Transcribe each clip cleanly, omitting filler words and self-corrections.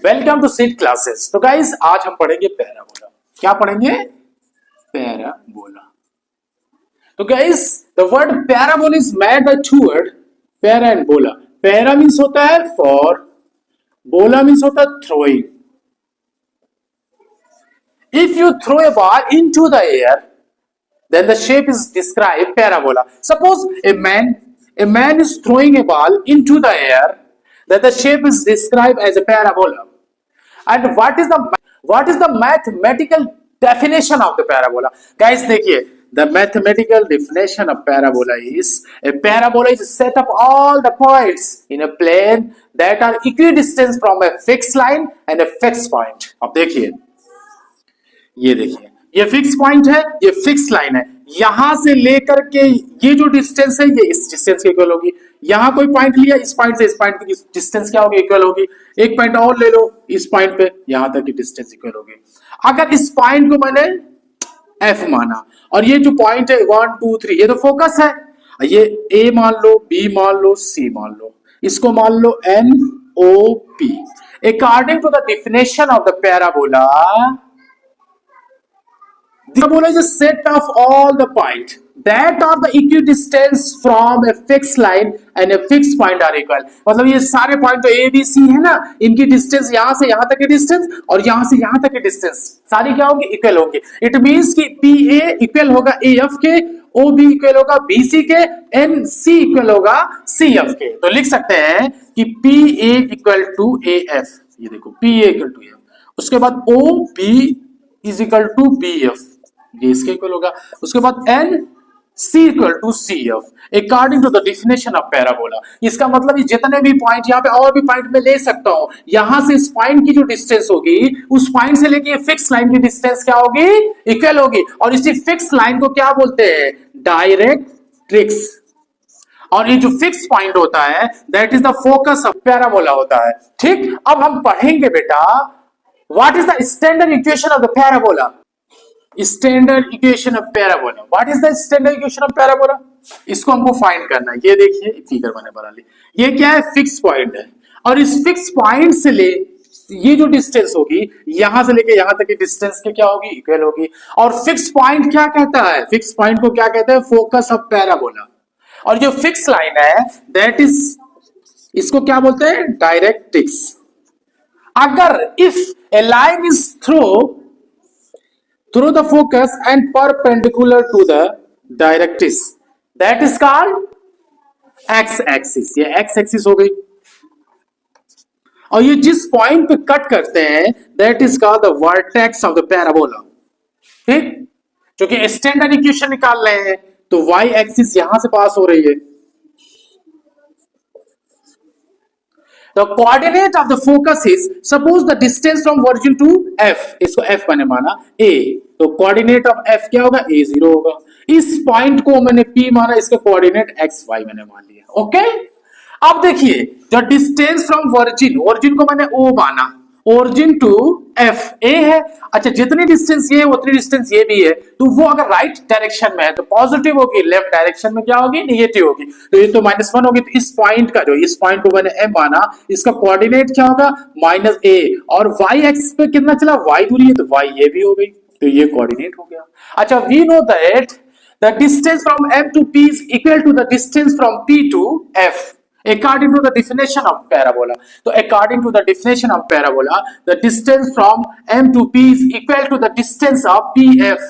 Welcome to seat classes. तो guys आज हम पढ़ेंगे पैराबोला। क्या पढ़ेंगे? पैराबोला। तो guys the word parabola is made by two word, para and bola. Para means होता है फॉर, बोला मींस होता है throwing. If you throw a ball into the air then the shape is described parabola. Suppose a man is throwing a ball into the air, then the shape is described as a parabola. And what is the mathematical definition of the parabola? Guys देखिए, the mathematical definition of parabola is a set of all the points in a plane that are equidistant from a fixed line and a fixed point. अब देखिए, ये देखिए, ये fix point है, ये fix line है। यहां से लेकर के ये जो डिस्टेंस है ये इस डिस्टेंस के इक्वल होगी। यहां कोई पॉइंट लिया, इस पॉइंट से इस पॉइंट की डिस्टेंस क्या होगी? इक्वल होगी। एक पॉइंट और ले लो, इस पॉइंट पे यहां तक की डिस्टेंस इक्वल होगी। अगर इस पॉइंट को मैंने एफ माना और ये जो पॉइंट है 1 2 3 ये तो फोकस है, ये ए मान लो, बी मान लो, सी मान लो, इसको मान लो N O P. According to the definition of the parabola, the parabola is a set of all the points that are the equidistance from a fixed line and a fixed point are equal. मतलब ये सारे point तो A B C है ना, इनकी distance यहां से यहां तक की डिस्टेंस और यहां से यहां तक की डिस्टेंस सारी क्या होगी? इक्वल होगी। इट मींस कि पी ए इक्वल होगा ए एफ के, ओ बी इक्वल होगा बी सी के, एन सी इक्वल होगा सी एफ के। तो लिख सकते हैं कि P A equal to A F, ये देखो P A equal to F, उसके बाद O B is equal to B F, ये इसके इक्वल होगा, उसके बाद N C equal to C F according to the definition of parabola. इसका मतलब जितने भी पॉइंट, यहाँ पे और भी पॉइंट में ले सकता हूं, यहां से इस पॉइंट की जो डिस्टेंस होगी उस पॉइंट से लेके फिक्स लाइन की डिस्टेंस क्या होगी? इक्वल होगी। और इसी फिक्स लाइन को क्या बोलते हैं? डायरेक्ट्रिक्स। और ये जो फिक्स पॉइंट होता है that is the focus of parabola होता है। ठीक, अब हम पढ़ेंगे बेटा what is the standard equation of the parabola. Standard equation of parabola, what is the standard equation of parabola? इसको हमको फाइंड करना है। ये देखिए फिगर मैंने बना ली, ये क्या है? फिक्स पॉइंट है और इस फिक्स पॉइंट से ले ये जो डिस्टेंस होगी यहां से लेके यहां तक की डिस्टेंस के क्या होगी? इक्वल होगी। और फिक्स पॉइंट क्या कहता है? फिक्स पॉइंट को क्या कहते हैं? Focus of parabola. और जो फिक्स लाइन है दैट इज, इसको क्या बोलते हैं? डायरेक्ट्रिक्स। अगर if A line is through the focus and perpendicular to the directrix, that is called x axis। ये x axis हो गई। और ये जिस पॉइंट पे कट करते हैं that is called the vertex of the parabola। ठीक, क्योंकि स्टैंडर्ड इक्वेशन निकाल रहे हैं तो y axis यहां से पास हो रही है। The coordinate of the focus is, suppose the distance from origin to f, इसको f मैंने माना a, तो कोऑर्डिनेट ऑफ f क्या होगा? a0 होगा। इस पॉइंट को मैंने p माना, इसका कोऑर्डिनेट xy मैंने मान लिया। ओके, अब देखिए जो डिस्टेंस फ्रॉम ओरिजिन को मैंने o माना, ओरिजिन टू f a है। अच्छा, जितनी डिस्टेंस ये है उतनी डिस्टेंस ये भी है, तो वो अगर राइट डायरेक्शन में है तो पॉजिटिव होगी, लेफ्ट डायरेक्शन में क्या होगी? नेगेटिव होगी। तो ये तो -1 होगी। तो इस पॉइंट का जो, इस पॉइंट को मैंने m माना, इसका कोऑर्डिनेट क्या होगा? -a। और y एक्सिस पे कितना चला? y दूरी है, तो y ये भी हो गई, तो ये कोऑर्डिनेट हो गया। अच्छा, we know that the distance from m to p is equal to the distance from p to f according to the definition of parabola। तो according to the definition of parabola, the distance from m to p is equal to the distance of pf।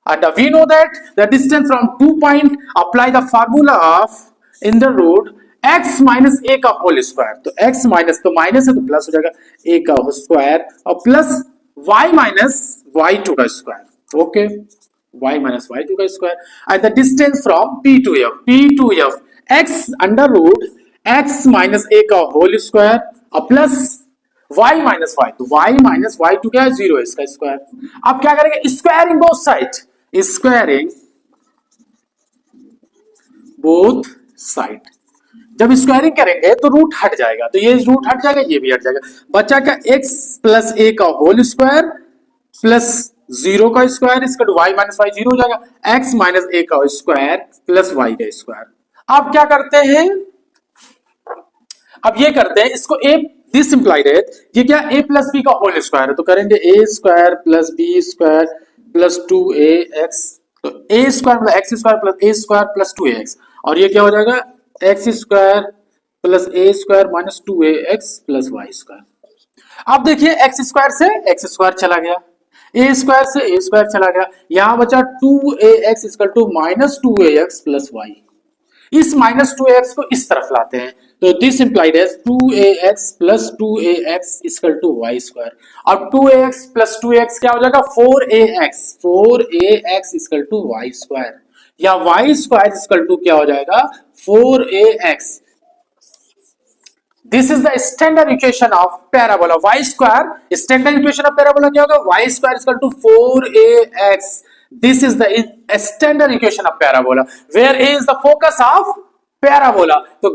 And we know that the distance from 2 point, apply the formula of in the root x minus a का whole square. तो x minus, तो minus है तो plus हो जाएगा, a का whole square और plus y minus y2 का square. Okay, y minus y2 का square. And the distance from p to f x under root x minus a का होल स्क्वायर और प्लस y माइनस y, तो y minus y2 क्या है? 0 है, इसका square. अब क्या करेंगे? Squaring both side, squaring both side. जब स्क्वायरिंग करेंगे तो रूट हट जाएगा, तो ये रूट हट जाएगा, ये भी हट जाएगा। बचा क्या? x प्लस a का होल स्क्वायर प्लस 0 का स्क्वायर, इसका y माइनस y 0 हो जाएगा, x माइनस a का स्क्वायर प्लस y का स्क्वायर। अब क्या करते हैं? अब ये करते हैं, इसको a दिस इंप्लाइड है ये क्या a प्लस बी का होल स्क्वायर है, तो करेंगे a square plus B square plus 2ax, तो a स्क्वायर मतलब x square plus a square plus 2ax, और ये क्या हो जाएगा x square plus a square minus 2ax plus y square. अब देखिए एक्स स्क्वायर से एक्स स्क्वायर चला गया, ए स्क्वायर से ए स्क्वायर चला गया, यहां बचा 2ax equal to minus 2ax plus Y. इस माइनस 2ax को इस तरफ लाते हैं, तो this implied as 2ax plus 2ax equal to Y square, और 2ax प्लस 2ax क्या हो जाएगा 4ax, 4ax equal to Y square, या वाई स्क्वायर इक्वल टू क्या हो जाएगा 4ax। This is the standard equation of parabola y square. Standard equation of parabola क्या होगा y square is equal to 4ax. This is the standard equation of parabola where a is the focus of parabola. तो